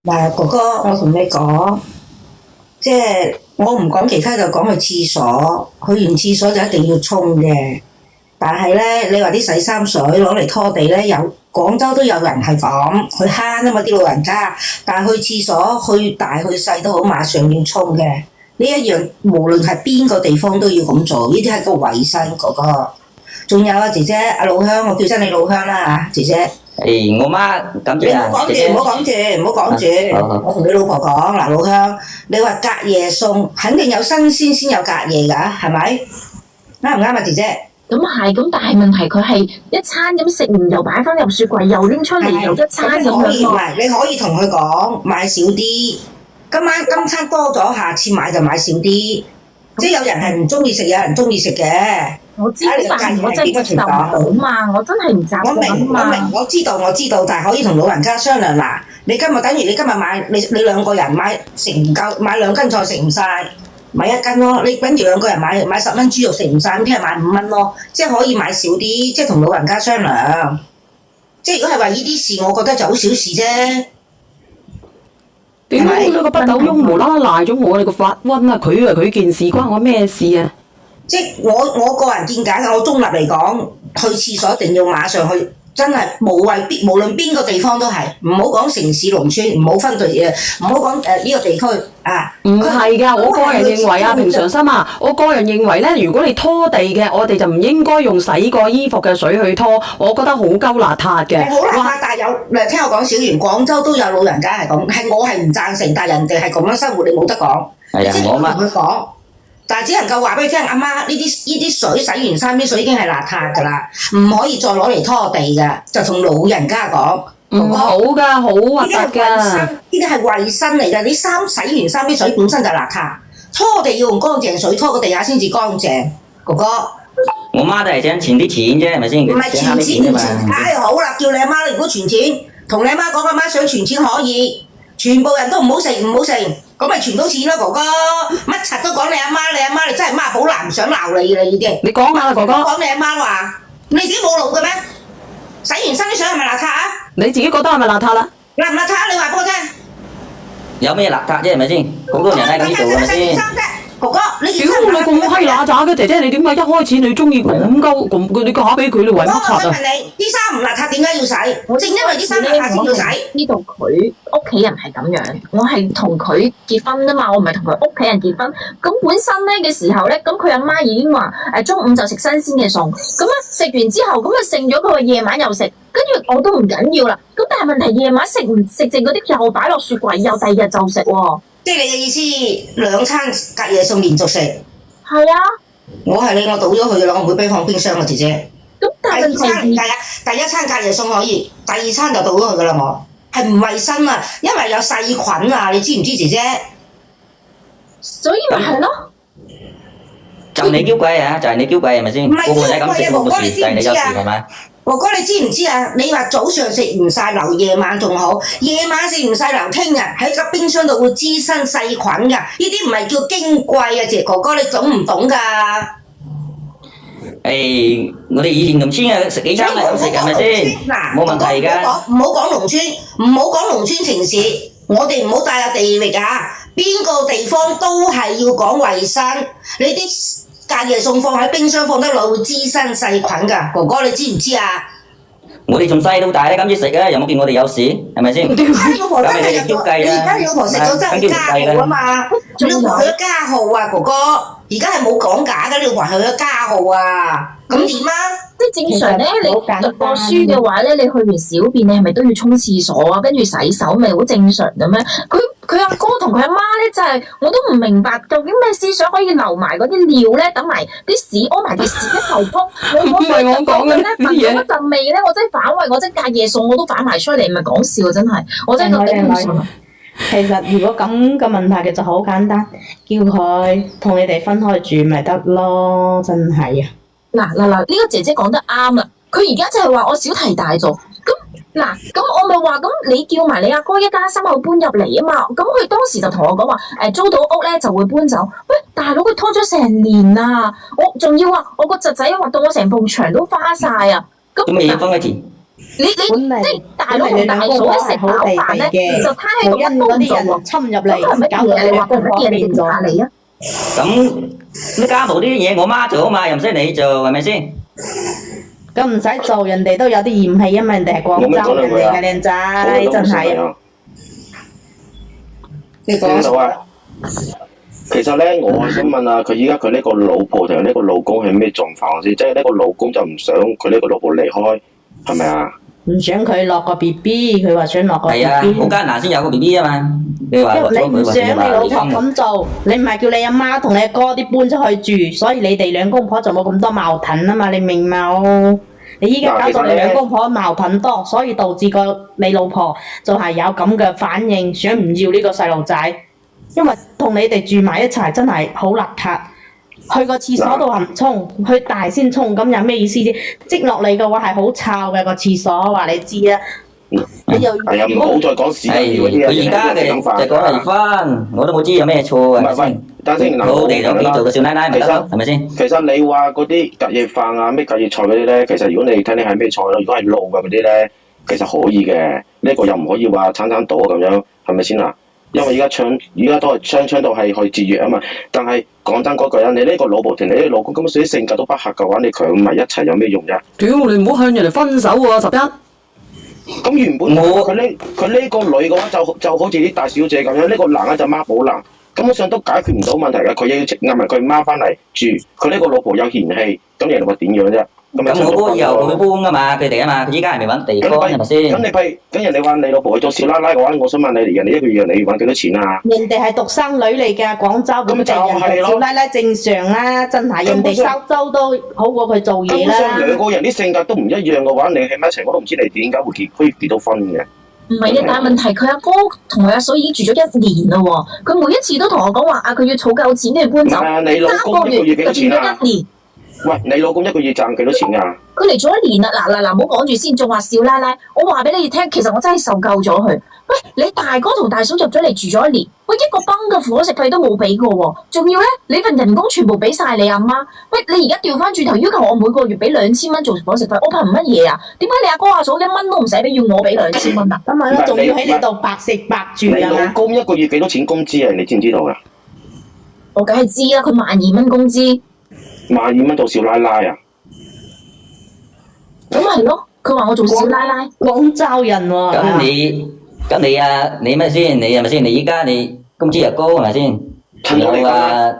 嗱，哥哥，我同你講，即係我唔講其他，就講去廁所。去完廁所就一定要沖嘅。但係咧，你話啲洗衫水攞嚟拖地咧，廣州都有人係咁，佢慳啊嘛啲老人家。但係去廁所，去大去細都好，馬上要沖嘅。呢一樣無論係邊個地方都要咁做，呢啲係個衞生，哥哥。仲有啊，姐姐，阿老鄉，我叫聲你老鄉啦嚇，姐姐。我媽咁你唔好講住，唔好講住，唔好講住。我同你老婆講嗱，老鄉，你話隔夜餸肯定有新鮮先有隔夜㗎，係咪？啱唔啱啊，姐姐？咁係，咁但係問題佢係一餐咁食完又擺翻入雪櫃，又拎出嚟又一餐咁樣喎。你可以同佢講買少啲，今餐多咗，下次買就買少啲。即係有人係唔中意食，有人中意食嘅。我知，但係我真係接受唔到嘛，我真係唔習慣嘛。我知道，但係可以同老人家商量嗱。你今日等於你今日買你兩個人買食唔夠，買2斤菜食唔晒，買1斤咯。你等於2個人買10蚊豬肉食唔晒，咁聽日買5蚊咯。即係可以買少啲，即係同老人家商量。即係如果係話呢啲事，我覺得就好小事啫。點解你個北斗翁無啦啦賴咗我哋個發瘟啊？佢件事關我咩事啊？即係我個人見解，我中立嚟講，去廁所一定要馬上去，真係無論邊個地方都係，唔好講城市農村，唔好分對唔好講呢個地區啊。唔係㗎，我個人認為啊，平常心啊，我個人認為咧，如果你拖地嘅，我哋就唔應該用洗過衣服嘅水去拖，我覺得好鳩邋遢嘅。好邋遢，但係你聽我講，小袁，廣州都有老人家係咁，我係唔贊成，但係人哋係咁樣生活，你冇得講。係啊，我媽同佢講。但係只能夠話俾你聽，阿媽呢啲水洗完衫啲水已經係邋遢㗎啦，唔可以再攞嚟拖地㗎，就同老人家講。唔好㗎，好核突㗎。呢啲係衞生嚟㗎，你衫洗完衫啲水本身就邋遢，拖地要用乾淨水拖個地下先至乾淨，哥哥。我媽都係想存啲錢啫，係咪先？唔係存錢，好啦，叫你阿媽，如果存錢，同你阿媽講，阿媽想存錢可以，全部人都唔好食，咁咪存到錢咯，哥哥。乜柒都講你阿媽，你真係媽寶男，唔想鬧你啦已經。你講下啦，哥哥。講你阿媽話，你自己冇腦嘅咩？洗完身啲水係咪邋遢啊？你自己覺得係咪邋遢啦？邋唔邋遢？你話俾我聽。有咩邋遢啫？係咪先？好多人都係咁做嘅先。哥哥，你屌你咁閪乸渣嘅姐姐，你點解一開始你中意咁你嫁俾佢，你為乜柒啊？我想問你，啲衫唔邋遢點解要洗？正因為啲衫邋遢先要洗。呢度佢屋企人係咁樣，我係同佢結婚啊嘛，我唔係同佢屋企人結婚。咁本身咧嘅時候咧，咁佢阿媽已經話中午就食新鮮嘅餸，咁啊食完之後咁啊剩咗，佢話夜晚又食，跟住我都唔緊要啦。咁但係問題夜晚食唔食剩嗰啲又擺落雪櫃，又第二日就食喎。即係你嘅意思，2餐隔夜餸連續食？係啊。我係你，我倒咗佢嘅啦，我唔會俾放冰箱啊，姐姐。咁但係第一餐隔夜餸可以，第2餐就倒咗佢嘅啦，我係唔衞生啊，因為有細菌啊，你知唔知，姐姐？所以咪係咯。就你嬌貴啊，就係你嬌貴係咪先？唔係嬌貴啊，哥哥你知唔知啊？哥哥你知唔知啊？你話早上食唔晒留夜晚仲好，夜晚食唔晒留聽日喺個冰箱度會滋生細菌㗎，呢啲唔係叫矜貴啊，姐哥哥你懂唔懂㗎？我哋以前農村啊食幾餐係咁食係咪先？冇問題㗎。唔好講農村，唔好講農村城市，我哋唔好帶入地域啊！邊個地方都係要講衞生，你啲隔夜餸放喺冰箱放得耐會滋生細菌㗎，哥哥你知唔知啊？我哋從細到大咧咁樣食嘅，有冇見我哋有事？係咪先？你老婆真係你而家老婆食咗真係家號啊嘛！你老婆去咗家號啊，哥哥，而家係冇講假㗎，你老婆去咗家號啊，咁點啊？即係正常咧，你讀過書嘅話咧，你去完小便，你係咪都要沖廁所啊？跟住洗手，咪好正常嘅咩？佢阿哥同佢阿媽咧，就係我都唔明白，究竟咩思想可以留埋嗰啲尿咧，等埋啲屎屙埋啲屎一頭湯。我講嘅咧，聞到嗰陣味咧，我真係反胃，我真係隔夜餸我都反埋出嚟，唔係講笑真係，我真係覺得唔順。其實如果咁嘅問題嘅就好簡單，叫佢同你哋分開住咪得咯，真係啊！嗱，呢個姐姐講得啱啦，佢而家就係話我小題大做，咁我咪話咁你叫埋你阿哥一家3口搬入嚟啊嘛，咁佢當時就同我講話租到屋咧就會搬走，喂大佬佢拖咗成年啊，我仲要話我個侄仔畫到我成埲牆都花晒啊，咁咩嘢分開田？你即係大佬同大嫂一食飽飯咧，就攤喺度乜都唔做喎，侵入嚟，咁係乜嘢？你話佢係乜嘢？你點下你啊？咁啲家務啲嘢我媽做啊嘛，又唔使你做，係咪先？咁唔使做，人哋都有啲嫌棄啊嘛，人哋係廣州人嚟嘅靚仔，真係。你講啊，其實咧，我係想問下佢依家佢呢個老婆同呢個老公係咩狀況先？即係呢個老公就唔想佢呢個老婆離開，係咪啊？唔想佢落個 BB，佢話想落個 BB。係啊，好艱難先有個 BB 啊嘛。你話你唔想你老婆咁做，你唔係叫你阿媽同你阿哥啲搬出去住，所以你哋兩公婆就冇咁多矛盾啊嘛，你明冇？你依家搞到你兩公婆矛盾多，所以導致你老婆就係有咁嘅反應，想唔要呢個細路仔，因為同你哋住埋一齊真係好邋遢。去個廁所度唔沖，去大先沖，咁有咩意思啫？積落嚟嘅話係好臭嘅個廁所，話你知啊。你又係啊，唔好再講屎嗰啲佢而家嘅就講離婚，我都冇知有咩錯係咪先？等先，我哋兩邊做個少奶奶咪得咯，係咪先？其實你話嗰啲隔夜飯啊、咩隔夜菜嗰啲咧，其實如果你睇你係咩菜咯，如果係滷嘅嗰啲咧，其實可以嘅。呢個又唔可以話餐倒咁樣，係咪先啊？因為而家都係倡導係去節約啊嘛。但係講真嗰句啊，你呢個老婆同你呢個老公根本啲性格都不合嘅話，你強埋一齊有咩用啫？屌你唔好向人哋分手喎，11。咁原本佢呢個女嘅話就好似啲大小姐咁樣，呢個男嘅就媽寶男，根本上都解決唔到問題嘅。佢要嗌埋佢媽翻嚟住，佢呢個老婆有嫌棄，咁人哋話點樣啫？咁我哥以後會搬噶嘛，佢哋啊嘛，佢依家係未揾地方係咪先？咁人哋話你老婆去做少奶奶嘅話，我想問你，人哋一個月你揾幾多錢啊？人哋係獨生女嚟㗎，廣州本地人哋少奶奶正常啦，真係人哋收租都好過佢做嘢啦。根本上兩個人啲性格都唔一樣嘅話，你喺埋一齊我都唔知你點解可以結到婚嘅。唔係啊，但係問題佢阿哥同佢阿嫂已經住咗1年啦喎，佢每一次都同我講話啊，佢要儲夠錢跟住搬走。你老公一個月幾多錢啊？1年。喂，你老公一個月賺幾多錢㗎？佢嚟咗1年啦，嗱，唔好講住先，仲話少奶奶。我話俾你哋聽，其實我真係受夠咗佢。喂，你大哥同大嫂入咗嚟住咗1年，喂，一個崩嘅伙食費都冇俾過喎，仲要咧你份人工全部俾晒你阿媽。喂，你而家調翻轉頭要求我每個月俾2000蚊做伙食費，我憑乜嘢啊？點解你阿哥阿嫂1蚊都唔使俾，要我俾2000蚊啊？咁咪咯，仲要喺你度白食白住你老公一個月幾多錢工資啊？你知唔知道㗎？我梗係知啦，佢12000蚊工資。12000蚊做少奶奶啊？咁咪係咯，佢話我做少奶奶。廣州人喎。咁你啊，你咩先？你係咪先？你依家你工資又高係咪先？有啊，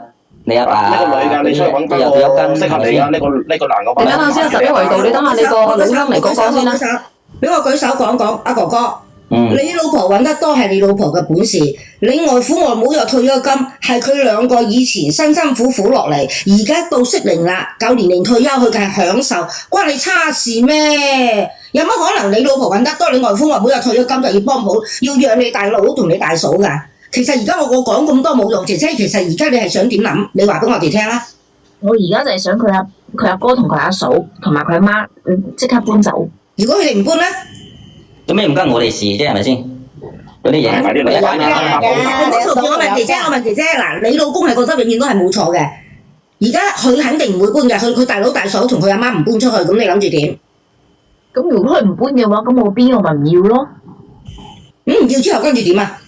你阿爸呢個女㗎，你出去揾個適合你啊！呢個男嘅。你等下先11維度，你等下你個老鄉嚟講講先啦。俾我舉手講講，阿哥哥。你老婆揾得多係你老婆嘅本事，你外父外母又退咗金，係佢兩個以前辛辛苦苦落嚟，而家到適齡啦，夠年齡退休，佢梗係享受，關你叉事咩？有乜可能你老婆揾得多，你外父外母又退咗金就要幫補，要養你大佬同你大嫂㗎？其實而家我講咁多冇用，姐姐，其實而家你係想點諗？你話俾我哋聽啦。我而家就係想佢阿哥同佢阿嫂同埋佢阿媽即刻搬走。如果佢哋唔搬咧？做咩唔關我哋事啫？係咪先？嗰啲嘢快啲嚟翻啦！我問姐姐嗱，你老公係覺得永遠都係冇錯嘅，而家佢肯定唔會搬嘅，佢大佬大嫂同佢阿媽唔搬出去，咁你諗住點？咁如果佢唔搬嘅話，咁我邊我咪唔要咯？唔要之後跟住點啊？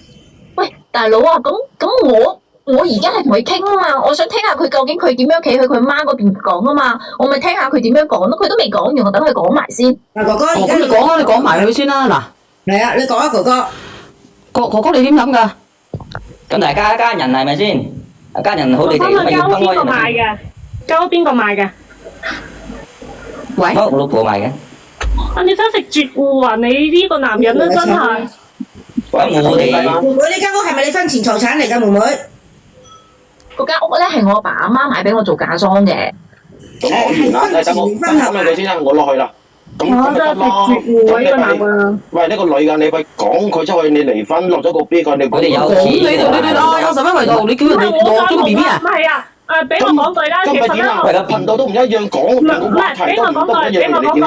喂，大佬啊，咁我而家係同佢傾啊嘛，我想聽下佢究竟佢點樣企去佢媽嗰邊講啊嘛，我咪聽下佢點樣講咯，佢都未講完，我等佢講埋先。嗱，哥哥，而家你講啊，你講埋佢先啦，嗱。係啊，你講啊，哥哥。哥哥你點諗㗎？咁大家一家人係咪先？一家人好地地咪要分開。交邊個賣嘅？喂，我老婆賣嘅。啊！你真食絕戶啊！你呢個男人都真係。我哋妹妹，呢間屋係咪你婚前財產嚟㗎，妹妹？嗰間屋咧係我阿爸阿媽買俾我做嫁妝嘅。咁講完啦，等我佢先啦，我落去啦。咁我真係食絕戶啊！呢個男啊！喂，呢個女㗎，你快講佢出去，你離婚落咗個 B 個，你佢哋有錢。你有11維度，你叫人哋攞咗個 BB 啊？唔係啊！俾我講句啦，其實咧，頻道都唔一樣講，唔係俾我講句，俾我講句。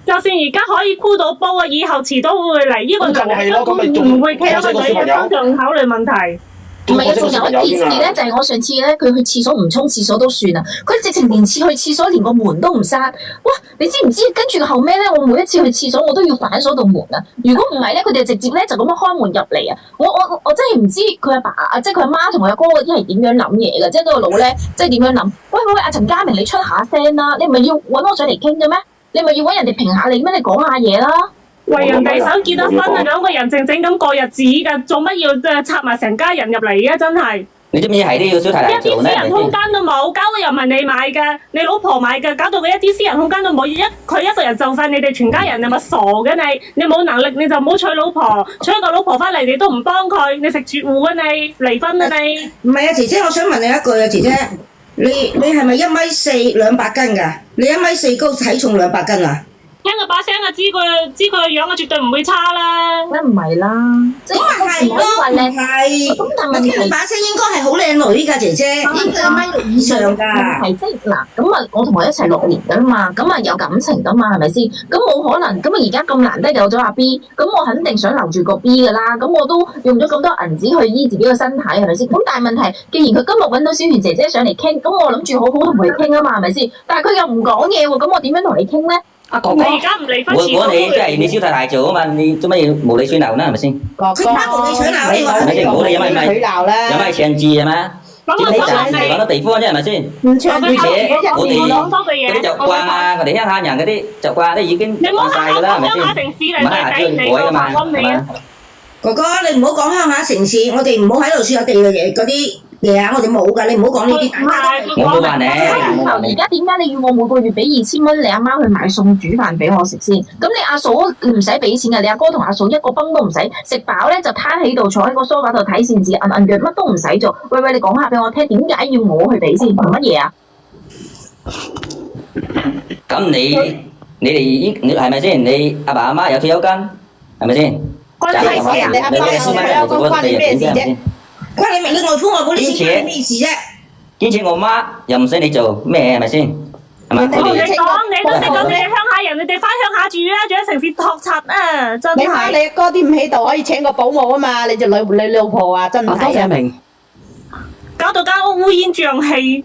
就算而家可以箍到煲啊，以後遲早會嚟。呢個男人根本唔會企喺個女人身上考慮問題。唔係啊，仲有一件事咧，就係我上次咧，佢去廁所唔沖廁所都算啦，佢直情連去廁所連個門都唔閂。哇！你知唔知？跟住後尾咧，我每一次去廁所我都要反鎖道門啊！如果唔係咧，佢哋直接咧就咁樣開門入嚟啊！我真係唔知佢阿爸啊，即係佢阿媽同佢阿哥嗰啲係點樣諗嘢嘅，即係嗰個腦咧，即係點樣諗？喂，阿陳家明，你出下聲啦！你唔係要揾我上嚟傾嘅咩？你咪要揾人哋評下你咩？你講下嘢啦！為人哋想結咗婚啊，兩個人靜靜咁過日子㗎，做乜要插埋成家人入嚟啊？真係你知唔知係都要小太一太做咧？啲私人空間都冇，搞到又唔係你買㗎，你老婆買㗎，搞到佢一啲私人空間都冇，佢一個人就晒你哋全家人，你咪傻嘅你！你冇能力你就唔好娶老婆，娶一個老婆翻嚟你都唔幫佢，你食絕戶啊你，離婚啊你！唔係啊，姐姐，我想問你一句啊，姐姐，你係咪1米4 200斤㗎？你1米4高，體重200斤啊？聽佢把聲啊，知佢個樣啊，絕對唔會差啦。梗唔係啦，即係咁咪係咯，唔係。咁但係問題我聽把聲應該係好靚女㗎，姐姐，應該1米6以上㗎。係即係嗱，咁啊，我同佢一齊6年㗎嘛，咁啊有感情㗎嘛，係咪先？咁冇可能，咁啊而家咁難得有咗阿 B，咁我肯定想留住個 B 㗎啦。咁我都用咗咁多銀紙去醫自己個身體，係咪先？咁但係問題，既然佢今日揾到小圓姐姐上嚟傾，咁我諗住好好同佢傾啊嘛，係咪先？但係佢又唔講嘢喎，咁我點樣同你傾咧？阿哥哥，你而家唔離婚遲我你即係你小太太做啊嘛，你做乜要無理取鬧呢？係咪先？佢怕無理取鬧你話係咪先？冇理有咪取鬧啦，有咪強制係嘛？咁你就揾到地方啫係咪先？唔唱而且我哋講多句嘢嗰啲習慣啊，我哋鄉下人嗰啲習慣都已經你唔好慣晒㗎啦，係咪鄉下城先？市嚟，唔係抵你個發瘟你啊！哥哥，你唔好講鄉下城市，我哋唔好喺度説我哋嘅嘢嗰啲嘢啊，我哋冇㗎，你唔好講呢啲。我冇話你，我冇話而你。家點解你要我每個月俾2000蚊你阿媽去買餸煮飯俾我食先？咁你阿嫂唔使俾錢㗎，你阿哥同阿嫂一個崩都唔使，食飽咧就攤喺度坐喺個梳化度睇電視，摁腳乜都唔使做。喂，你講下俾我聽，點解要我去俾先？憑乜嘢啊？咁你哋你係咪先？你阿爸阿媽有退休金係咪先？關你咩事啊？你阿爸有退休金關你咩事啫？關你明你外父外母啲事關你咩事啫？兼且我媽又唔使你做咩係咪先？係咪？人哋我同你佢哋講，你都識講你係鄉下人，你哋翻鄉下住啊，住喺城市托柒啊，真你蝦係。你哥啲唔喺度，可以請個保姆啊嘛！你隻你老婆啊，真多係啊！謝明。搞到間屋烏煙瘴氣。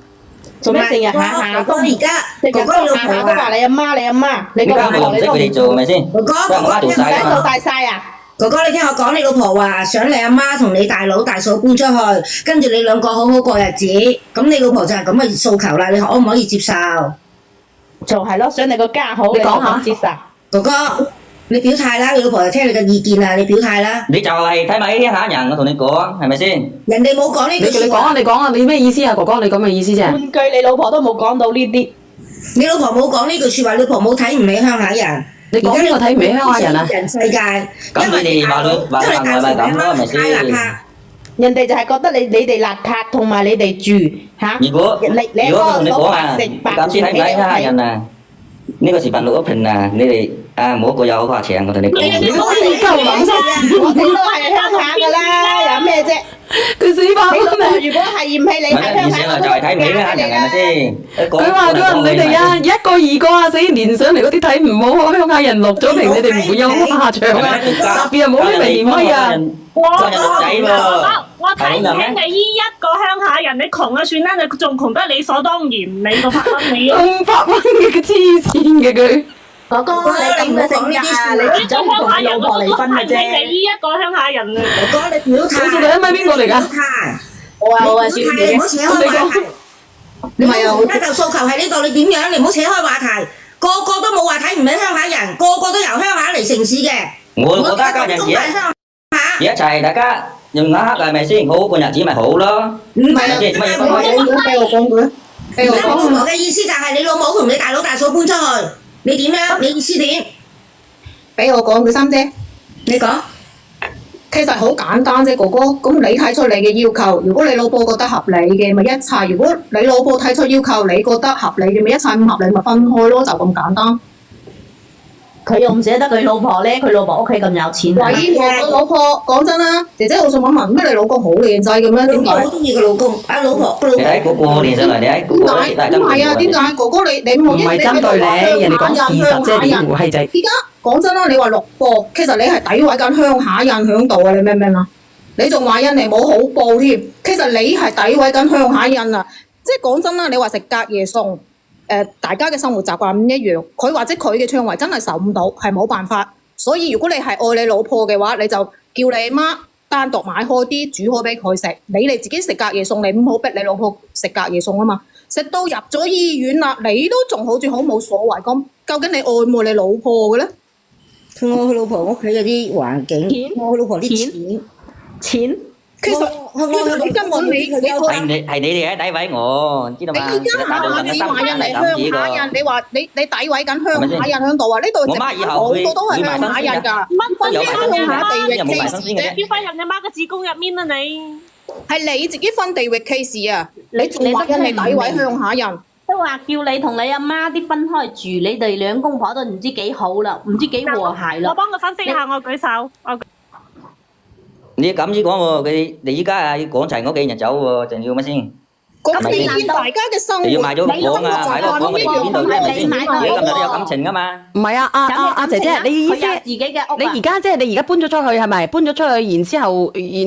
做咩成日下下都哥而家成日哥哥你老都下下都婆啊，話你阿媽你阿媽，你個而家我唔識佢哋做係咪先？哥哥都係我媽做晒㗎嘛。使到大晒啊！哥哥你聽我講，你老婆話想你阿媽同你大佬大嫂搬出去，跟住你兩個好好過日子，咁你老婆就係咁嘅訴求啦，你可唔可以接受？就係咯，想你個家好，你講下接受。哥哥，你表態啦，你老婆就聽你嘅意見啦，你表態啦。你就係睇埋呢啲鄉下人，我同你講係咪先？人哋冇講呢你句説話，講啊，你講啊，你咩意思啊，哥哥？你講咩意思啫？半句你老婆都冇講到呢啲，你老婆冇講呢句説話，你老婆冇睇唔起鄉下人。你講邊個睇唔起鄉下人啊？人世界，咁你哋話佢話佢話咪咁咯，係咪先？太邋遢。人哋就係覺得你哋邋遢，同埋你哋住嚇。如果你如果我同你講啊，食白咁先睇唔起鄉下人啊！呢個視頻錄咗片啊，你哋啊冇一個有好話請，我同你講。你都係夠諗啫，我哋都係鄉下噶啦，有咩啫？佢死法你老婆咩？如果係嫌棄你唔係係鄉下，連上來就係睇唔起鄉下人係咪先？佢話你哋啊，一個二個啊，死連上嚟嗰啲睇唔好鄉下人落咗屏，你哋唔會有下場啊！特別係冇啲微咪啊！我個人仔喎，我睇唔起你依一個鄉下人，你窮啊算啦，你仲窮得理所當然，你個發瘟你。 500蚊嘅黐線嘅佢。哥哥，你咁嘅性格啊，你呢遲早會同你老婆離婚嘅睇唔起你啫。依一個鄉下人啊！哥哥你表態。好似你一米邊個嚟㗎表態。我話我話表態，你唔好扯開話題。你而家就訴求喺呢度，你點樣？你唔好扯開話題。個個都冇話睇唔起鄉下人，個個都由鄉下嚟城市嘅。我覺得家人而一齊，大家用一刻係咪先？好好過日子咪好咯。唔係啊，即係乜嘢我俾我講佢。而家我老婆嘅意思就係你老母同你大佬大嫂搬出去，你點樣？你意思點？俾我講佢心啫。你講。其實好簡單啫，哥哥。咁你提出你嘅要求，如果你老婆覺得合理嘅，咪一齊；如果你老婆提出要求，你覺得合理嘅，咪一齊；唔合理咪分開咯，就咁簡單。佢又唔捨得佢老婆咧，佢老婆屋企咁有錢啊！喂，我個老婆講真啦，姐姐我想問咩？你老公好靚仔嘅咩？點解？好中意個老公，啊老婆個老你睇嗰個連上嚟，你睇嗰個點解？唔係啊？點解？哥哥你唔係針對你，人哋講事實啫，點會係仔？而家講真啦，你話六個，其實你係詆毀緊鄉下人響度啊！你明唔明啊？你仲話人哋冇好報添，其實你係詆毀緊鄉下人啊！即係講真啦，你話食隔夜餸，大家嘅生活習慣唔一樣，佢或者佢嘅腸胃真係受唔到，係冇辦法。所以如果你係愛你老婆嘅話，你就叫你媽單獨買開啲煮好俾佢食，你哋自己食隔夜餸，你唔好逼你老婆食隔夜餸啊嘛！食到入咗醫院啦，你都仲好似好冇所謂咁，究竟你愛唔愛你老婆嘅咧？我老婆屋企嗰啲環境，我老婆啲錢，其實你根本你係你哋喺詆毀我，知道嘛？你而家你話人哋鄉下人，你話你詆毀緊鄉下人喺度啊？呢度直頭好多都係鄉下人㗎，分啲鄉下地域歧視啫。要翻入你媽嘅子宮入面啊你！係你自己分地域歧視啊！你仲話人哋詆毀鄉下人？都話叫你同你阿媽啲分開住，你哋兩公婆都唔知幾好啦，唔知幾和諧啦。我幫佢分析下，我舉手。你咁先講喎，你依家啊要趕齊嗰幾人走喎，仲要乜先？咁你見大家嘅生活，你要賣咗個房啊，賣個房我哋住邊度啫？係咪先？你今日都有感情噶嘛？唔係啊，阿姐姐，你意思佢有自己嘅屋啊你而家即係你而家搬咗出去係咪？搬咗出去，然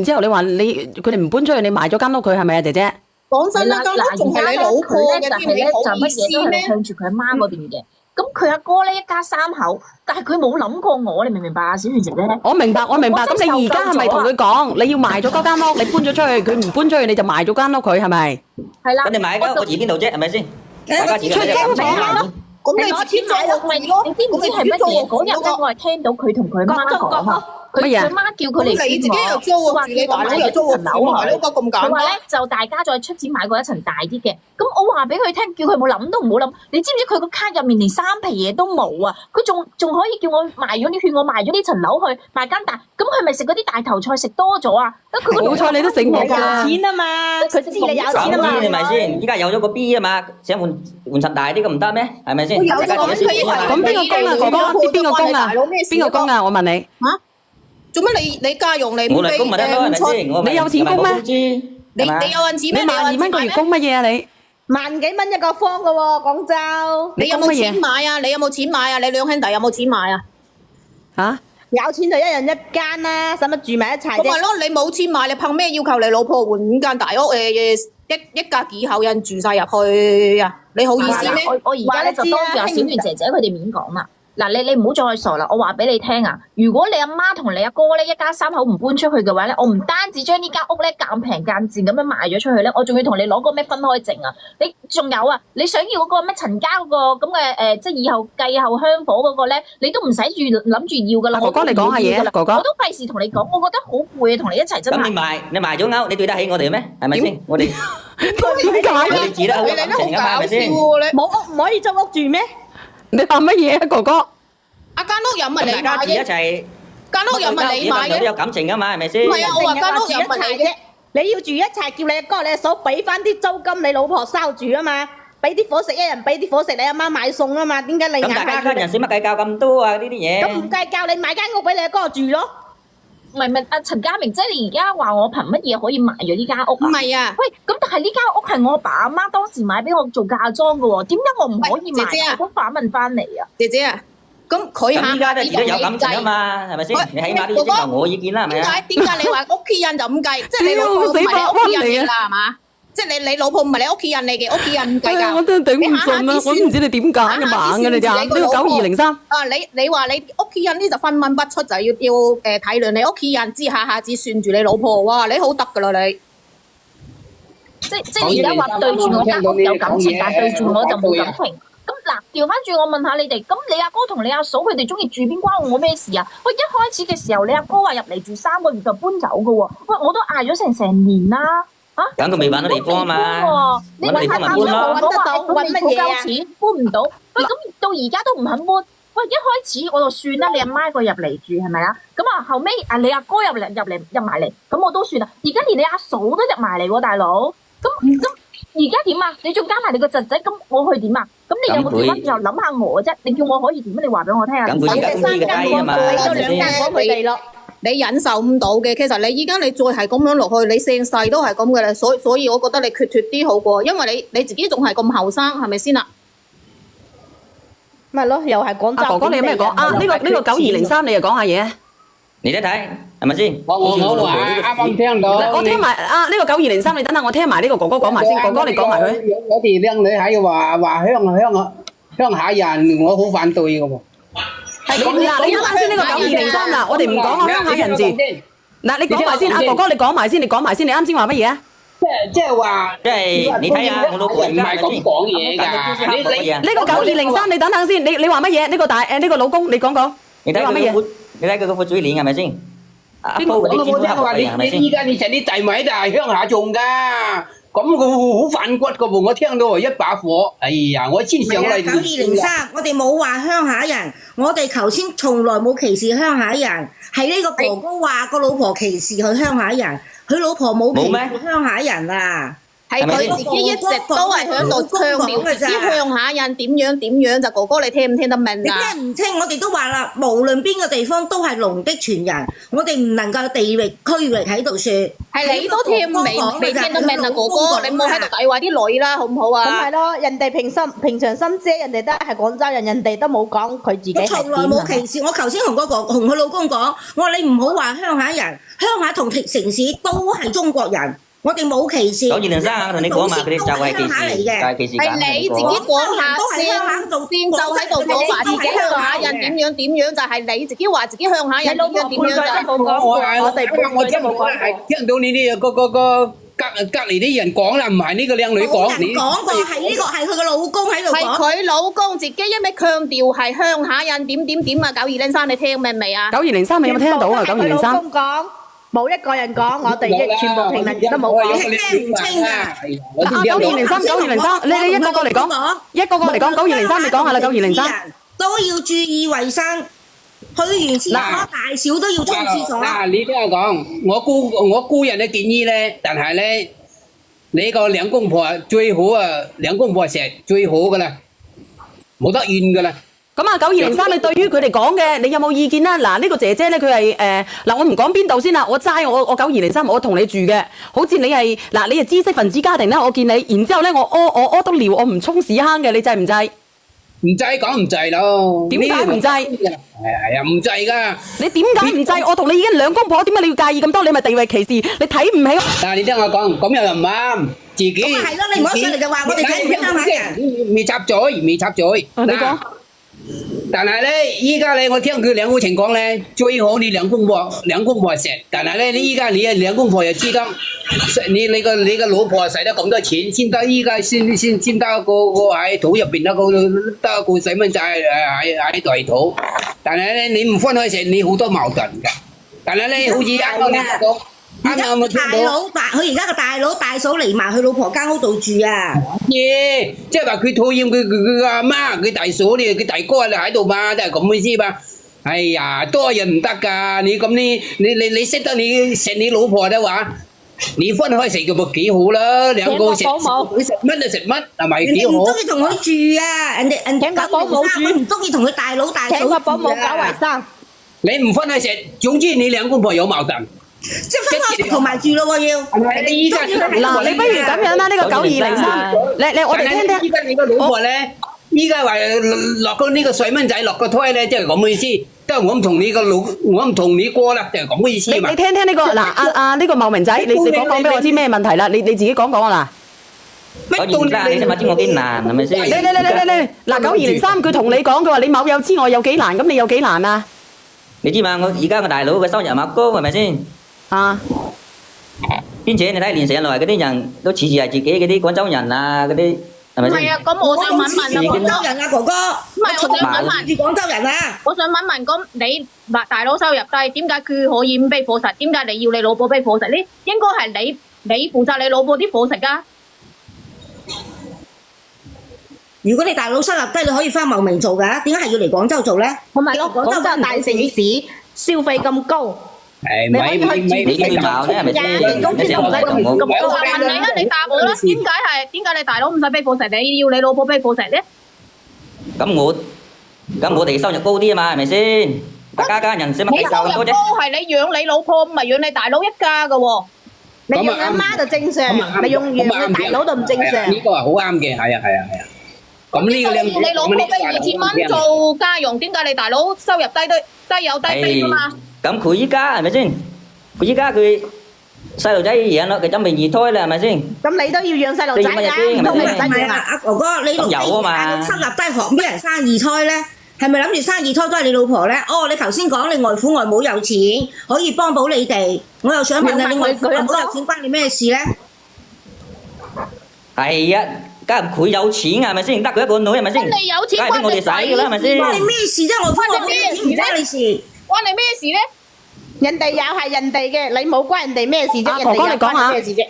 之後你話佢哋唔搬出去，你賣咗間屋佢係咪啊，姐姐？講真啦，間屋仲係你老婆嘅，邊你好意思咩？向住佢阿媽嗰邊嘅。咁佢阿哥咧一家三口，但係佢冇諗過我，你明唔明白啊，小圓姐姐？我明白。咁你而家係咪同佢講，你要賣咗嗰間屋，你搬咗出去，佢唔搬出去，你就賣咗間屋佢係咪？係啦。咁你買間屋住邊度啫？係咪先？大家住喺度咁咁你攞錢買屋咪咯？你知唔知係乜嘢？嗰日咧，我係聽到佢同佢媽講啊。佢媽叫佢嚟你自己又租喎，自己大佬又租喎，樓啊，咁咁簡單。佢話咧就大家再出錢買過一層大啲嘅。咁我話俾佢聽，叫佢冇諗都唔好諗。你知唔知佢個卡入面連三皮嘢都冇啊？佢仲可以叫我賣咗啲，勸我賣咗呢層樓去賣間大。咁佢咪食嗰啲大頭菜食多咗啊？好彩你都醒目㗎。有錢啊嘛，佢知你有錢啊嘛。係咪先？依家有咗個 B 啊嘛，想換層大啲咁唔得咩？係咪先？有咗咁邊個供啊？哥哥，邊個供啊？邊個供啊？我問你。做乜你家用你唔俾供咪得咯？係咪先？你有錢供咩？你有銀紙咩？你12蚊個月供乜嘢啊？你萬幾蚊一個方㗎喎，廣州。你有冇錢買啊？你有冇錢買啊？你兩兄弟有冇錢買啊？嚇？有錢就一人一間啦，使乜住埋一齊啫？咁咪咯，你冇錢買，你憑咩要求你老婆換5間大屋？一家幾口人住晒入去啊？你好意思咩？我而家咧就當住阿小圓姐姐佢哋面講啦。嗱，你唔好再傻啦！我話俾你聽啊，如果你阿媽同你阿哥咧一家三口唔搬出去嘅話咧，我唔單止將呢間屋咧賤平賤賤咁樣賣咗出去咧，我仲要同你攞個咩分開證啊！你仲有啊？你想要嗰個咩陳家嗰個咁嘅即係以後繼後香火嗰個咧，你都唔使住諗住要噶啦！哥哥你講下嘢，哥哥我都費事同你講，我覺得好攰啊，同你一齊真係。咁你賣咗屋，你對得起我哋咩？係咪先？我哋點解？我哋住得好有感情㗎嘛？係咪先？冇屋唔可以租屋住咩？你話乜嘢啊，哥哥？間屋又唔係你買嘅，大家住一齊，間屋又唔係你買嘅，都有感情㗎嘛？係咪先？唔係啊，我話間屋又唔係你嘅。你要住一齊，叫你阿哥、你阿嫂俾翻啲租金，你老婆收住啊嘛，俾啲伙食，一人俾啲伙食，你阿媽買餸啊嘛，點解你咁大家一家人使乜計較咁多啊？呢啲嘢咁唔計較，你買間屋俾你阿哥住咯。唔係阿陳家明，即係你而家話我憑乜嘢可以賣咗呢間屋啊？唔係啊，喂，咁但係呢間屋係我阿爸阿媽當時買俾我做嫁妝嘅喎，點解我唔可以賣？姐姐啊，我都反問翻嚟啊，姐姐啊。咁佢依家都自己有感情啊嘛，係咪先？你起碼都要接受我意見啦，係咪啊？點解你話屋企人就唔計？即係你老婆唔係你屋企人嚟㗎係嘛？即係你老婆唔係你屋企人嚟嘅，屋企人唔計㗎。我真係頂唔順啦，我都唔知你點揀嘅猛嘅你咋？呢個9203。啊，你話你屋企人呢就分文不出，就要體諒你屋企人，之下子算住你老婆，哇！你好得㗎啦你。即係你而家話對住我間屋有感情，但係對住我就冇感情。咁嗱，調翻轉我問下你哋，咁你阿哥同你阿嫂佢哋中意住邊關我咩事啊？喂，一開始嘅時候你阿哥話入嚟住3個月就搬走嘅喎，喂，我都嗌咗成年啦，嚇！咁佢未揾到地方啊嘛，你揾下搬咯，揾得到揾乜嘢啊？錢搬唔到，喂，咁到而家都唔肯搬，喂，一開始我就算啦，你阿媽佢入嚟住係咪啊？咁啊後尾你阿哥入埋嚟，咁我都算啦，而家連你阿嫂都入埋嚟喎，大佬，咁。而家點啊？你仲加埋你個侄仔，咁我去點啊？咁你有冇調翻轉頭諗下我啫？你叫我可以點啊？你話俾我聽下。咁佢而家公司嘅低啊嘛，俾咗2間房佢哋咯。你忍受唔到嘅，其實你依家你再係咁樣落去，你成世都係咁嘅啦。所以我覺得你決絕啲好過，因為你自己仲係咁後生，係咪先啊？咪咯，又係廣州。哥哥你有咩講啊？呢個9203你又講下嘢。你睇睇係咪先？我話啱啱聽到，我聽埋啊呢個9203，你等下我聽埋呢個哥哥講埋先，哥哥你講埋佢。有啲靚女喺話鄉下人，我好反對嘅喎。嗱，你啱先呢個9203啦，我哋唔講個鄉下人字。嗱，你講埋先，阿哥哥你講埋先，你啱先話乜嘢啊？即係話，即係你睇下我老婆唔係咁講嘢㗎。呢個9203，你等等先，你話乜嘢？呢個老公，你講講。你睇話乜嘢？你睇佢嗰副嘴臉係咪先？邊個講到冇聽話？你依家你成啲大米就係鄉下種㗎，咁佢好反骨㗎喎！我聽到一把火，哎呀！我先上嚟。9203，我哋冇話鄉下人，我哋頭先從來冇歧視鄉下人，係呢個哥哥話個老婆歧視佢鄉下人，佢老婆冇歧視鄉下人啊。係佢自己一直都係喺度強調自己鄉下人點樣就哥哥你聽唔聽得明啊？你聽唔清？我哋都話啦，無論邊個地方都係龍的傳人，我哋唔能夠地域區域喺度説。係你都聽唔明，未聽得明啊，哥哥，你冇喺度詆毀啲女啦，好唔好啊？咁係咯，人哋平常心啫，人哋都係廣州人，人哋都冇講佢自己係點。我從來冇歧視，我頭先同佢老公講，我話你唔好話鄉下人，鄉下同城市都係中國人。我哋冇歧視。9203，我同你講嘛，佢哋就係歧視，就係歧視。係你自己講下先，就喺度講話自己鄉下人點樣，就係你自己話自己鄉下人點樣就係。我聽到你啲個隔離啲人講啦，唔係呢個靚女講。你講過係呢個係佢個老公喺度講。係佢老公自己一味強調係鄉下人點啊！9203你聽明未啊？9203你有冇聽到啊？9203。冇一個人講，我哋全部評論員都冇講。聽唔清啊！9203，你一個個嚟講，一個個嚟講，9203你講下啦，9203。都要注意衞生，去完廁所大小都要沖廁所。嗱，你聽我講，我個人嘅建議咧，但係咧，你個兩公婆最好啊，兩公婆錫最好噶啦，冇得怨噶啦。咁啊，9203，你對於佢哋講嘅，你有冇意見啦？嗱，呢個姐姐咧，佢係嗱，我唔講邊度先啦，我9203，我同你住嘅，好似你係嗱，你係知識分子家庭咧，我見你，然之後咧，我屙到尿，我唔沖屎坑嘅，你制唔制？唔制講唔制咯。點解唔制？係啊，唔制㗎。你點解唔制？我同你已經兩公婆，點解你要介意咁多？你咪地域歧視，你睇唔起。嗱，你聽我講，咁又唔啱，自己。咁啊係咯，你唔好上嚟就話我哋睇唔起鄉下人。未插嘴。你講。但係咧，依家咧，我聽佢兩個情況咧，最好你兩公婆錫。但係咧，你依家你兩公婆又知道，你個老婆使得咁多錢，先得依家先得個喺肚入邊得個細蚊仔喺袋肚。但係咧，你唔分開食，你好多矛盾㗎。但係咧，好似啱啱你講。佢而家個大佬大嫂嚟埋佢老婆間屋度住啊！耶！即係話佢討厭佢阿媽，佢大嫂你佢大哥喺度嘛，都係咁嘅意思嘛。哎呀，多人唔得㗎！你咁你識得你食你老婆嘅話，你分開食就咪幾好啦，兩個食佢食乜就食乜，係咪幾好？人哋唔中意同佢住啊！人哋請個保姆住，唔中意同佢大佬大嫂住啊！請個保姆搞衞生。你唔分開食，總之你兩公婆有矛盾。即係分開同埋住咯喎要。嗱，你不如咁樣啦，呢個9203，你我哋聽聽。依家你個老婆咧，依家話落個呢個細蚊仔落個胎咧，即係咁嘅意思。都係我唔同你過啦，就係咁嘅意思嘛。你聽聽呢個嗱呢個茂明仔，你講俾我知咩問題啦？你自己講啊嗱。9203，你知唔知我幾難係咪先？你嗱9203，佢同你講，佢話你某有知我有幾難，咁你有幾難啊？你知嘛？我而家個大佬嘅收入唔高係咪先？啊！兼且你睇連上來嗰啲人都似係自己嗰啲廣州人啊，嗰啲係咪先？唔係啊，咁我想問問啊，廣州人啊，哥哥，唔係我想問問住廣州人啊，我想問問咁你大佬收入低，點解佢可以唔俾伙食？點解你要你老婆俾伙食？呢應該係你負責你老婆啲伙食㗎。如果你大佬收入低，你可以翻茂名做㗎，點解係要嚟廣州做咧？係咪咯？廣州大城市消費咁高。你可以去住啲鬧咧，係咪先？工資都唔使咁高。問你啦，你答我啦，點解你大佬唔使俾伙食，你要你老婆俾伙食咧？咁我哋收入高啲啊嘛，係咪先？大家人先乜收入高係你養你老婆，唔係養你大佬一家噶喎。你養阿媽就正常，你養你大佬就唔正常。呢個係好啱嘅，係啊。咁呢個你老婆俾2000蚊做家用，點解你大佬收入低有低㗎嘛？咁佢依家係咪先？佢依家佢細路仔養咯，佢準備二胎啦，係咪先？咁你都要養細路仔㗎，唔通你唔使養啊？阿哥哥，你有啊嘛你親立低學咩人生二胎咧？係咪諗住生二胎都係你老婆咧？哦，你頭先講你外父外母有錢，可以幫補你哋，我又想問下你外父外母有錢關你咩事咧？係啊，梗係佢有錢啊，係咪先？得佢一個女係咪先？咁你有錢梗係俾我哋使㗎啦，係咪先？關你咩事啫？外父外母有錢唔關你事。關你咩事咧？人哋有係人哋嘅，你冇關人哋咩事啫？人哋有哥哥你講下關你咩事啫？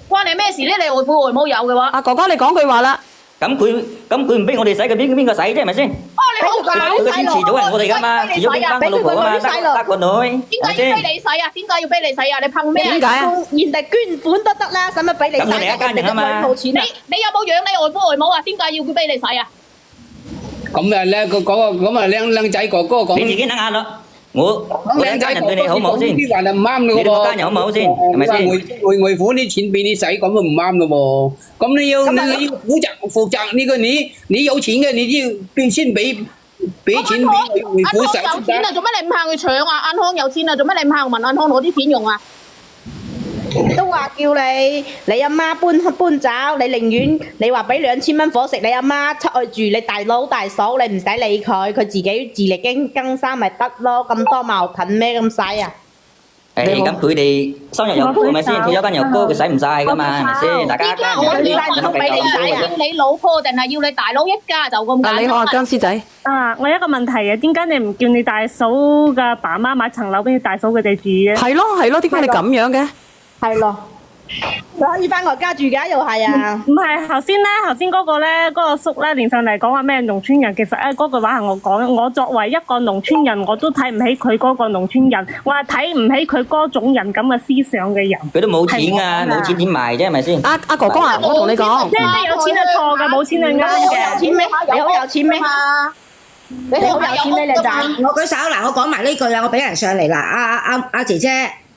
關你咩事咧？你外父外母有嘅話，阿哥哥你講句話啦，咁佢唔俾我哋使，佢邊個使啫？係咪先？哦，你好搞佢嘅錢遲早係我哋㗎嘛，遲早俾翻個老婆啊嘛，得個女，點解要俾你使啊？點解要俾你使啊？你憑咩？點解啊？人哋捐款都得啦，使乜俾你使？咁我哋一家人啊嘛人哋冇錢啊！你有冇養你外父外母啊？點解要佢俾你使啊？咁啊咧，咁啊靚仔哥哥講，你自己諗下咯。我一家人對你好唔好先？啲話就唔啱咯你哋家人好唔好先？係咪先？外父啲錢俾你使，咁就唔啱咯喎。咁你要負責呢個你有錢嘅，你都要先俾錢俾外父使。安康有錢啊，做乜你唔向佢搶啊？安康有錢啊，做乜你唔向問安康攞啲錢用啊？都話叫你阿媽搬走，你寧願你話俾2000蚊伙食你阿媽出去住，你大佬大嫂你唔使理佢，佢自己自力更生咪得咯，咁多矛盾咩咁使啊？咁佢哋收入又高，係咪先？退休金又高，佢使唔晒㗎嘛，係咪先？大家依家我要問俾你使啊，要你老婆定係要你大佬一家就咁簡單？你好啊，僵屍仔。啊！我有一個問題啊，點解你唔叫你大嫂嘅爸媽買層樓俾你大嫂佢哋住嘅？係咯，點解你咁樣嘅？係咯，佢可以翻外家住㗎，又係啊！唔係頭先嗰個咧，嗰個叔咧連上嚟講話咩農村人，其實咧嗰句話係我講，我作為一個農村人，我都睇唔起佢嗰個農村人，我係睇唔起佢嗰種人咁嘅思想嘅人。佢都冇錢㗎，冇錢點賣啫？係咪先？阿哥哥啊，我同你講，即係有錢係錯嘅，冇錢係啱嘅。有錢咩？你好有錢咩？你好有錢咩？你賺？我舉手嗱，我講埋呢句啦，我俾人上嚟啦，阿姐姐。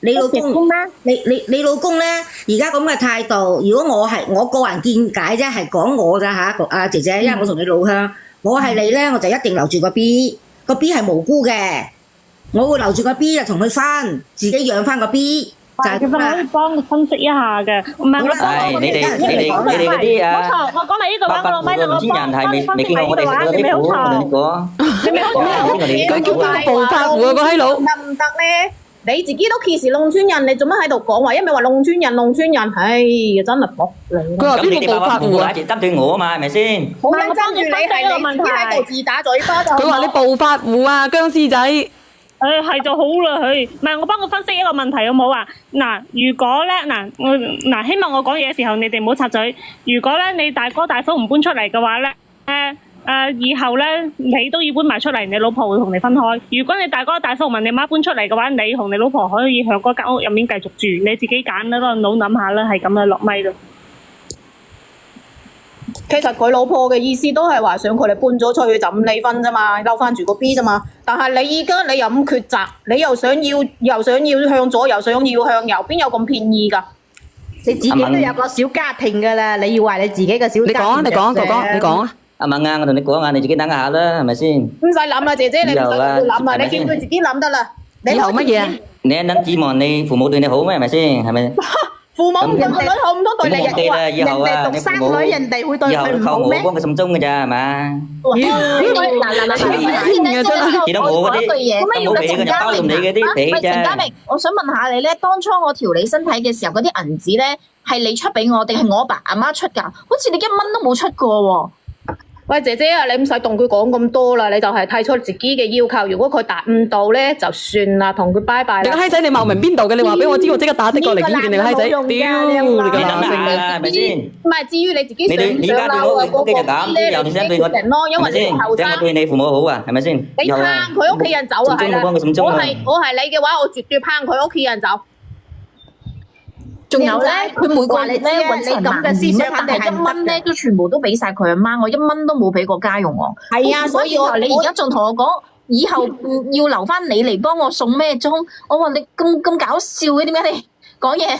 你老公你老公咧，而家咁嘅態度，如果我個人見解啫，係講我咋嚇，阿姐姐，因為我同你老鄉，我係你咧，我就一定留住個 B，個 B 係無辜嘅，我會留住個 B 就同佢分，自己養翻個 B，就係其實我可以幫佢分析一下嘅，唔係我講你哋嗰啲啊，冇錯，我講埋呢句話，我落咪就我幫你分析埋呢句話，你咪好錯，你咪好錯，佢叫佢暴發戶啊個閪佬，得唔得咧？你自己都歧視農村人，你做乜喺度講話？一味話農村人，唉呀真係服你。佢話咁你哋邊個暴發戶啊？一直針對我啊嘛，係咪先？好撚爭住你係你自己喺度自打嘴巴就。佢話你暴發戶啊，僵屍仔。係就好啦，唔係我幫佢分析一個問題好冇啊？嗱，如果咧希望我講嘢嘅時候你哋唔好插嘴。如果咧你大哥大嫂唔搬出嚟嘅話咧，以後咧你都要搬埋出嚟，你老婆會同你分開。如果你大哥大嫂問你媽搬出嚟嘅話，你同你老婆可以喺嗰間屋入面繼續住，你自己揀啦，個腦諗下啦，係咁樣落咪咯。其實佢老婆嘅意思都係話想佢哋搬咗出去就唔離婚啫嘛，嬲翻住個 B 啫嘛。但係你而家你又咁抉擇，你又想要向左，又想要向右，邊有咁便宜㗎？你自己都有個小家庭㗎啦，你要為你自己嘅小家庭。你講，哥哥，你講啊。阿敏啊，我同你講啊，你自己等下啦，係咪先？唔使諗啦，姐姐，你唔使諗啦，你叫佢自己諗得啦。以後乜嘢啊？你一諗指望你父母對你好咩？係咪先？係咪？父母對個女好唔通對你人哋人哋獨生女，人哋會對佢唔好咩？以後靠我幫佢心中嘅咋，係嘛？見到我嗰啲，咁樣要陳家明喂，陳家明，我想問下你咧，當初我調理身體嘅時候，嗰啲銀紙咧係你出俾我，定係我阿爸阿媽出㗎？好似你1蚊都冇出過喎。喂，姐姐啊，你唔使同佢講咁多啦，你就係提出自己嘅要求。如果佢達唔到咧，就算啦，同佢拜拜啦。你個閪仔，你茂名邊度嘅？你話俾我知，我即刻打的過嚟見你個閪仔。屌，你個乸性係咪先？唔係，至於你自己想唔想嬲啊？嗰個咧，你自己決定咯，因為你後生。我對你父母好啊，係咪先？你拚佢屋企人走啊，係啦。我係你嘅話，我絕對拚佢屋企人走。仲有咧，佢每個月咧揾成萬2，但係1蚊咧都全部都俾晒佢阿媽，我1蚊都冇俾過家用喎。係啊，所以你而家仲同我講，以後要留翻你嚟幫我送咩鐘？我話你咁搞笑嘅，點解你講嘢？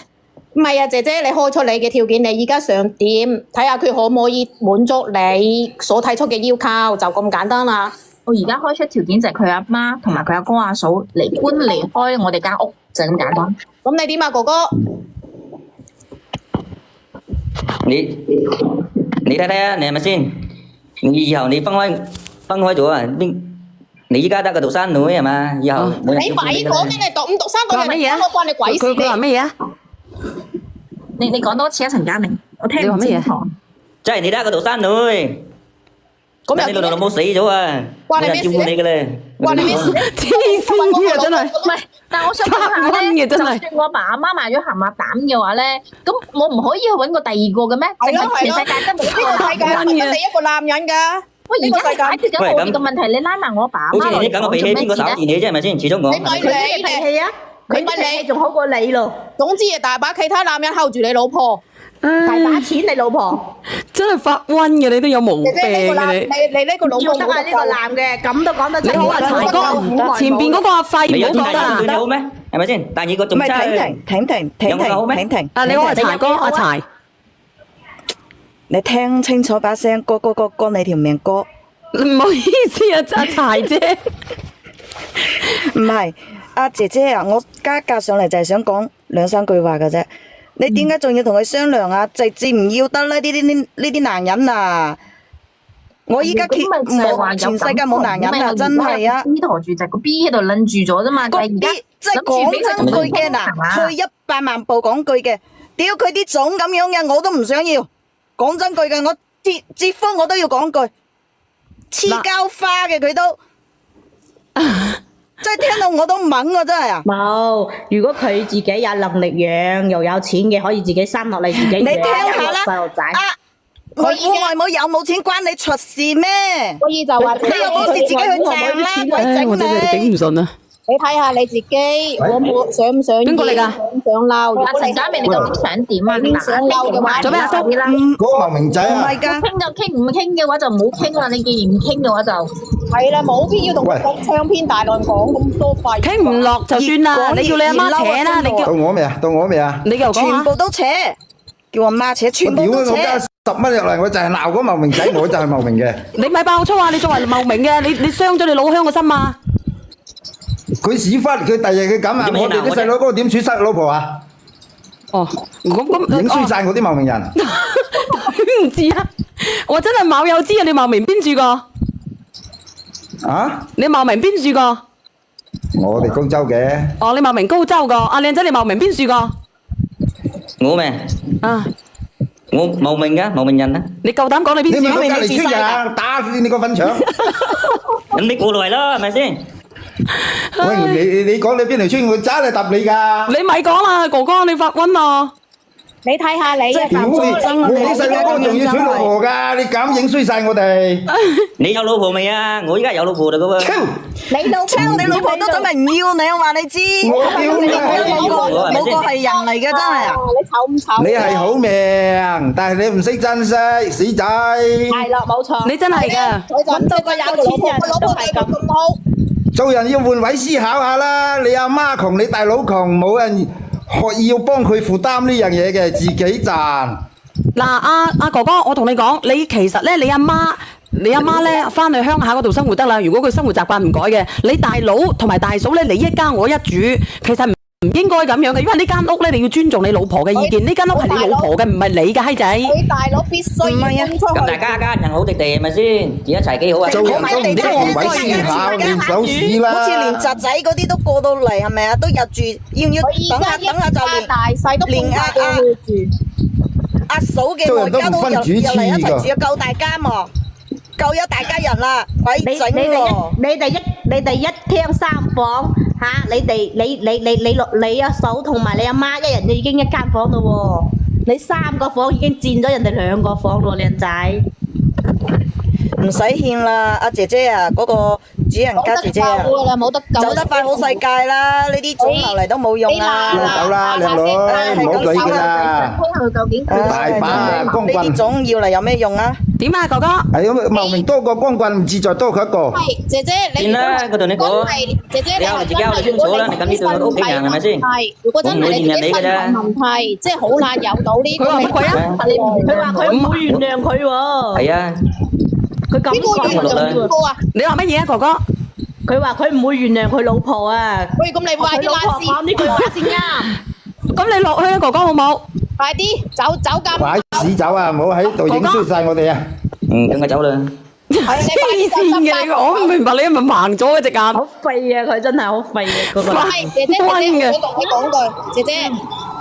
唔係啊，姐姐，你開出你嘅條件，你而家想點？睇下佢可唔可以滿足你所提出嘅要求，就咁簡單啦。我而家開出條件就係佢阿媽同埋佢阿哥阿嫂嚟搬離開我哋間屋，就係咁簡單。咁你點啊，哥哥？你睇睇啊，你係咪先？以後你分開咗啊？你依家得個獨生女係嘛？以後冇人你咪照顧你㗎啦講緊你獨唔獨生佢話乜嘢啊？我關你鬼事佢話乜嘢啊？你講多次啊，陳嘉明，我聽唔你話乜嘢清楚。即係你得個獨生女，咁但你老豆老母死咗啊，冇人照顧你㗎啦。關你咩事？黐線嘅真係。唔係，但係我想問下發瘟咧，嘅真係就算我阿爸阿媽賣咗鹹鴨蛋嘅話咧，咁我唔可以去揾個第二個嘅咩？淨係全世界得冇呢個世界係咪得你一個男人㗎？喂，而家係解決緊我哋嘅問題，你拉埋我阿爸阿好似媽落嚟你啲咁嘅脾氣，邊個手講做咩事咧？掂你啫？係咪先？始終講你咪佢咩脾氣啊？佢啲脾氣仲好過你咯，總之係大把其他男人睺住你老婆。大把錢你老婆。真係發瘟嘅，你都有毛病姐姐呢個男，嘅你呢個老婆要得啊呢個男嘅，咁都講得你。出。你好啊，柴哥，前邊嗰個阿費唔好講你有啲大人對你啦。好咩？係咪先？第二個仲差啊。有我好咩？啊，你好啊，柴哥，阿柴，你聽清楚把聲，哥你條命哥，唔好意思啊，阿柴姐。唔係阿姐姐啊，我加上嚟就係想講兩三句話嘅啫。你點解仲要同佢商量啊？直接唔要得啦！呢啲男人啊！我依家咁咪就係話有全世界冇男人啊！真係啊！ B 陀住就個 B 喺度撚住咗啫嘛，個但係 B 而家即係講真句嘅嗱，退100萬步講句嘅，屌佢啲種咁樣嘅我都唔想要。講真句嘅，我結婚我都要講句，黐膠花嘅佢都。真係聽到我都懵啊！真係啊！冇，如果佢自己有能力養又有錢嘅，可以自己生落嚟自己養。你聽下啦，細路仔。外父外母有冇錢關你出事咩？所以就話你有本事自己去賺啦，鬼唉，我整真係頂唔你！順啊！你睇下你自己，我冇想唔想邊個嚟㗎想唔想嬲？如阿果你陳家明，你究竟想點啊？你你想嬲嘅話做咩啊？叔啦，嗰個茂名仔啊，唔係㗎，傾就傾，唔傾嘅話就唔好傾啦。你既然唔傾嘅話就係啦，冇必要同佢講長篇大論講咁多廢話。傾唔落就算啦，你叫你阿媽扯啦，你到叫我未啊？到我未啊？你繼續講啊！全部都扯，叫阿媽扯，全部屌我都扯。加10蚊入嚟，我就係鬧嗰茂名仔，我就係茂名嘅。你咪爆粗啊！你作為茂名嘅，你傷咗你老鄉個心啊！佢屎忽，佢第日佢咁啊！我哋啲細佬哥點處殺老婆啊？哦，咁影衰晒我啲茂名人。唔知啊！我真係冇有知啊！你茂名邊住個？啊？你茂名邊住個？我哋高州嘅。哦，你茂名高州個。阿靚仔，你茂名邊住個？我咩？啊！我茂名㗎，茂名人啊。你夠膽講你邊你咪住？隔離村人，打死你個粉腸！咁你過來咯，係咪先？喂，你講你邊條村，我揸嚟揼你㗎！你咪講啦，哥哥，你發瘟啊！你睇下你啊，屌你！我啲細佬哥仲要娶老婆㗎，你咁影衰晒我哋！你有老婆未啊？我依家有老婆啦㗎喎。你老婆你老婆都準備唔要你，我話你知。我屌你冇個係人嚟嘅，真係啊！你醜唔醜？你係好命，但係你唔識珍惜，死仔！係啦，冇錯。你真係㗎。揾到個有錢人都係咁好。做人要換位思考下啦，你阿媽窮，你大佬窮，冇人要幫佢負擔呢樣嘢嘅，自己賺。嗱，阿哥哥，我同你講，你其實咧，你阿媽咧，翻去鄉下嗰度生活得啦。如果佢生活習慣唔改嘅，你大佬同埋大嫂咧，你一家我一主，其實唔應該咁樣嘅，因為呢間屋咧，你要尊重你老婆嘅意見。呢間屋係你老婆嘅，唔係你嘅閪仔。你大佬必須要搬出去。咁大家家人好地地係咪先？住一齊幾好啊！做人都唔識換位思考，練手屎啦！好似連侄仔嗰啲都過到嚟，係咪啊？都入住，要唔要等下就連大細都連搬晒過去住。阿嫂嘅外家都入嚟一齊住，夠大家嘛？夠咗大家人啦，鬼整喎！你哋一廳三房嚇，你阿嫂同埋你阿媽一人已經一間房咯喎，你3個房已經佔咗人哋2個房咯，靚仔。唔使獻啦，阿姐姐啊，嗰個主人家姐姐啊，冇得救啦，走得快好世界啦，呢啲種留嚟都冇用啦。走啦，靚女，唔好理佢啦。究竟大把光棍，呢啲種要嚟有咩用啊？點啊，哥哥？係咁，茂名多個光棍，唔自在多佢一個。係姐姐，你算啦，我同你講，姐姐你有你自己有你清楚啦，你咁呢對我屋企人係咪先？係，如果真係你自己身份問題，即係好難有到呢個。佢話乜鬼啊？佢話佢唔會原諒佢喎。係啊，佢咁講就邊個啊？你話乜嘢啊，哥哥？佢話佢唔會原諒佢老婆啊！喂，咁你快啲拉屎，講呢句話先啱。咁你落去啊，哥哥好冇？快啲走咁。快屎走啊！唔好喺度影衰晒我哋啊！應該走啦。黐線嘅你，我唔明白你係咪盲咗嘅隻眼？好廢啊！佢真係好廢啊！嗰個。姐姐，我同你講句，姐姐，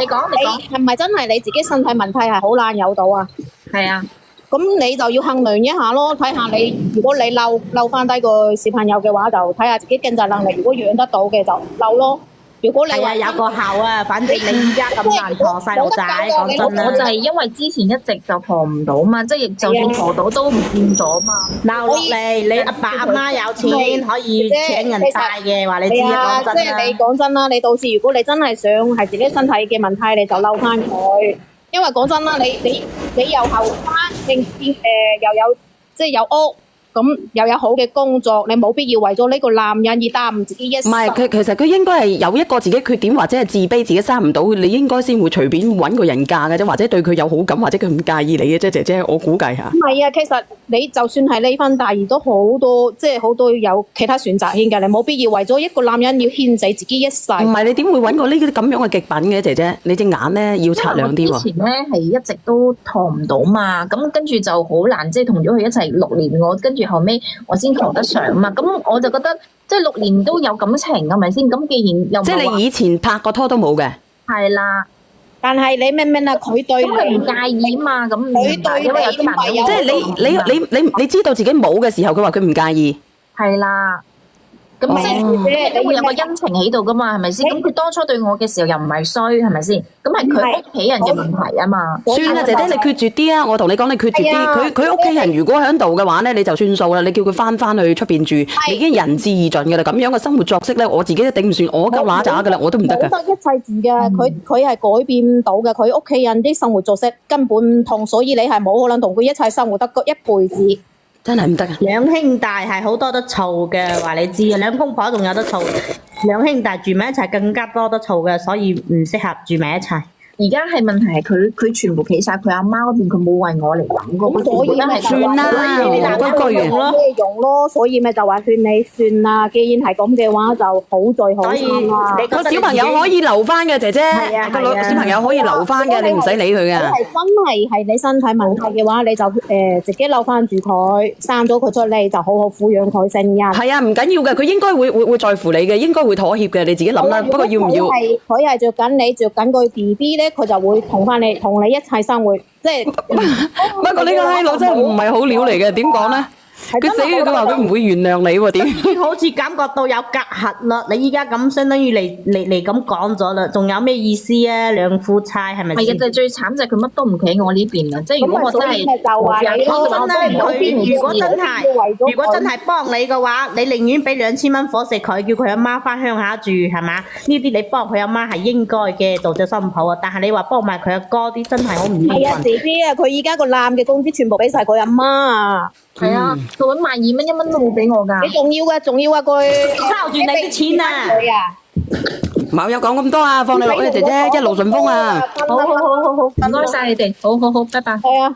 你講係咪真係你自己身體問題係好難有到啊？係啊。咁你就要衡量一下咯，睇下你如果你嬲翻低個小朋友嘅話，就睇下自己經濟能力。如果養得到嘅就嬲咯。如果你話有個效啊，反正你而家咁難陀細路仔，講真啦。我就係因為之前一直就陀唔到嘛，即係就算陀到都唔見咗嘛。鬧落嚟，你阿爸阿媽有錢可以請人帶嘅，話你知啊，講真啦。即係你講真啦，你到時如果你真係想係自己身體嘅問題，你就嬲翻佢。因為講真啦，你又後生，又有即係有屋，咁又有好嘅工作，你冇必要為咗呢個男人而耽誤自己一生。唔係佢，其實佢應該係有一個自己缺點或者係自卑，自己生唔到，你應該先會隨便揾個人嫁嘅啫，或者對佢有好感，或者佢唔介意你嘅啫，姐姐，我估計下。唔係啊，其實你就算係離婚，但係都好多，即係好多有其他選擇嘅，你冇必要為咗一個男人要牽制自己一世。唔係你點會揾個呢啲咁樣嘅極品嘅姐姐？你隻眼咧要擦亮啲喎。之前咧係一直都陀唔到嘛，咁跟住就好難，即係同咗佢一齊6年，我跟住後尾我先陀得上嘛，咁我就覺得即係6年都有感情係咪先？咁既然又即係你以前拍過拖都冇嘅。係啦。但係你明唔明啊？佢對你唔介意嘛？咁佢對你唔係有，即係你知道自己冇嘅時候，佢話佢唔介意。係啦。咁即係都會有個恩情喺度噶嘛，係咪先？咁佢當初對我嘅時候又唔係衰，係咪先？咁係佢屋企人嘅問題啊嘛。算啦，姐姐你決絕啲啊！我同你講，你決絕啲。佢屋企人如果喺度嘅話咧，你就算數啦。你叫佢翻去出邊住，你已經仁至義盡噶啦。咁樣嘅生活作息咧，我自己都頂唔順，我夠乸渣噶啦，我都唔得噶。冇得一切字嘅，佢係改變唔到嘅。佢屋企人啲生活作息根本唔同，所以你係冇可能同佢一齊生活得一輩子。真係唔得啊！兩兄弟係好多得嘈嘅，話你知啊。兩公婆仲有得嘈，兩兄弟住埋一齊更加多得嘈嘅，所以唔適合住埋一齊。而家係問題係佢全部企晒佢阿媽嗰邊，佢冇為我嚟諗過。咁所以咪算啦，冇咩用咯，所以咪就話勸你算啦。既然係咁嘅話，就好在好慘啦。個小朋友可以留翻嘅，姐姐。個小朋友可以留翻嘅，你唔使理佢嘅。係真係你身體問題嘅話，你就自己留翻住佢，生咗佢出嚟就好好撫養佢成人。係啊，唔緊要嘅，佢應該會在乎你嘅，應該會妥協嘅，你自己諗啦。不過要唔要？佢係着緊你，着緊個 BB 咧。佢就會同你一齊生活，即係。不過呢個閪佬真係唔係好料嚟嘅，點講咧？佢死佢話佢唔會原諒你喎，點？好似感覺到有隔閡啦！你依家咁相當於嚟咁講咗啦，仲有咩意思啊？兩夫妻係咪？係嘅，就最慘就係佢乜都唔企我呢邊啦。即係如果我真係講真啦，佢如果真係幫你嘅話，你寧願俾2000蚊伙食佢，叫佢阿媽翻鄉下住係嘛？呢啲你幫佢阿媽係應該嘅，做咗新抱啊！但係你話幫埋佢阿哥啲，真係好唔應該。係啊，姐姐啊，佢依家個男嘅工資全部俾晒佢阿媽啊！係啊，佢搵12000，1蚊都冇俾我㗎。你仲要啊佢抄住你啲錢啊！冇有講咁多啊，放你落去姐姐，一路順風啊！好，唔該晒你哋，好，拜拜。係啊。